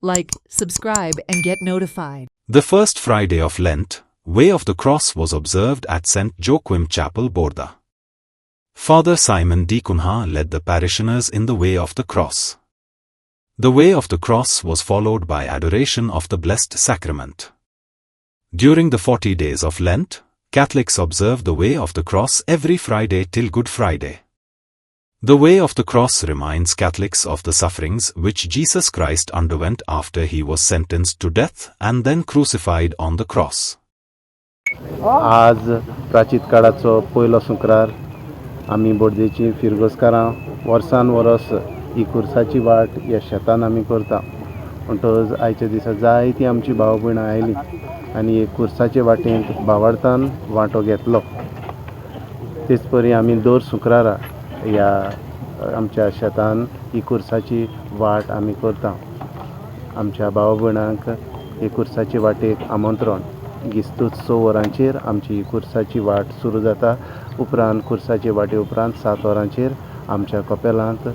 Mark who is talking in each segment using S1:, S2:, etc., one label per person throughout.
S1: like, subscribe, and get notified.
S2: The first Friday of Lent, Way of the Cross was observed at St. Joachim Chapel, Borda. Father Simon D. Cunha led the parishioners in the Way of the Cross. The Way of the Cross was followed by adoration of the Blessed Sacrament. During the 40 days of Lent, Catholics observe the Way of the Cross every Friday till Good Friday. The Way of the Cross reminds Catholics of the sufferings which Jesus Christ underwent after he was sentenced to death and then crucified on the cross.
S3: आज प्राचीत काळाचो पयलो शुक्रार आमी बोडदेची फिरगोसकारां वर्सान वरस ही कुर्साची वाट ह्या शेतान आमी करता. म्हणटच आयच्या दिसा जायतीं आमची भाव भयणां आयलीं आनी एक कुर्साचे वाटेंत भावार्थान वांटो घेतलो. तेच परी आमी दर शुक्रारा ह्या आमच्या शेतान ही कुर्साची वाट आमी करता. आमच्या भाव भयणांक हे कुर्साचे वाटेक आमंत्रण. गिस्तूच 6 वरांचेर आमची ही कुर्साची वाट सुरू जाता. उपरांत कुर्साचे वाटे उपरांत 7 वरांचेर आमच्या कपेलांत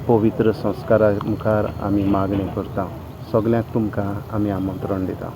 S3: पवित्र संस्कारा मुखार आमी मागणी करता. सगल्यांक तुमकां आमी आमंत्रण दिता.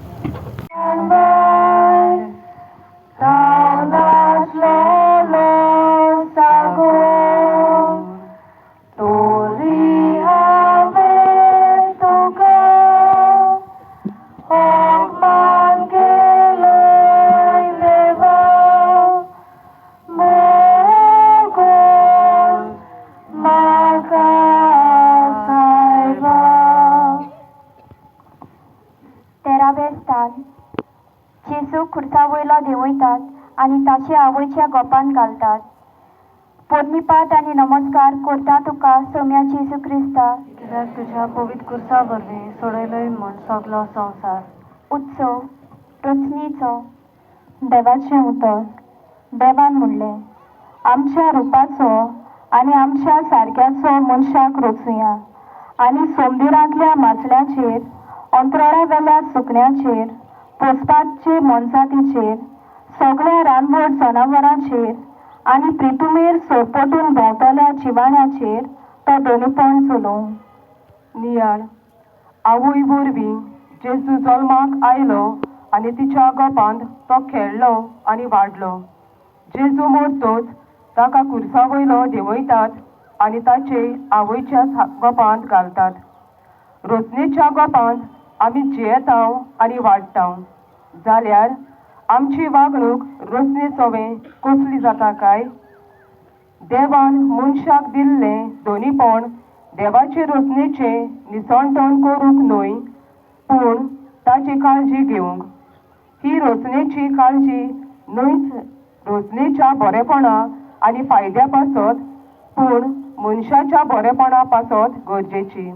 S4: जेजू खुर्सा वयलो देंवयतात आनी ताचे आवयच्या गोपान घालतात. पोरनिपात आनी नमस्कार करता तुका सोम्या जेजू क्रिस्ता,
S5: कित्याक तुज्या पवित्र खुर्सा वरवीं सोडयलोय म्हूण सगलो संवसार.
S4: उत्सव रचनेचो देवाचें उदक. देवान म्हणलें, आमच्या रुपाचो आनी आमच्या सारक्याचो मनशाक रचुया आनी सोमदिरांतल्या माचल्याचेर, अंतराळा वेल्या सुकण्याचेर, पोसपाचे मोनजातीचेर, सगळ्या रानवट जनावरांचेर आनी प्रितुमेर सोरपटून भोंवतल्या जिवाण्याचेर तो दोनीपण चलोवं.
S5: नियाळ आवय वरवीं जेजू जल्माक आयलो आनी तिच्या गोपांत तो खेळ्ळो आनी वाडलो. जेजू मरतोच ताका खुर्सा वयलो देंवयतात आनी ताचे आवयच्या गोपांत घालतात. रचनेच्या गोपांत आमी जियेता आनी वाडटा. जाल्यार आमची वागणूक रचने सोवें कसली जाता काय? देवान मनशाक दिल्लें दोनीपण देवाचे रचनेचे निसणटण करूंक न्हय, पूण ताची काळजी घेवंक. ही रचनेची काळजी न्हयच रचनेच्या बरेपणा आनी फायद्या पासत, पूण मनशाच्या बरेपणा पासत गरजेची.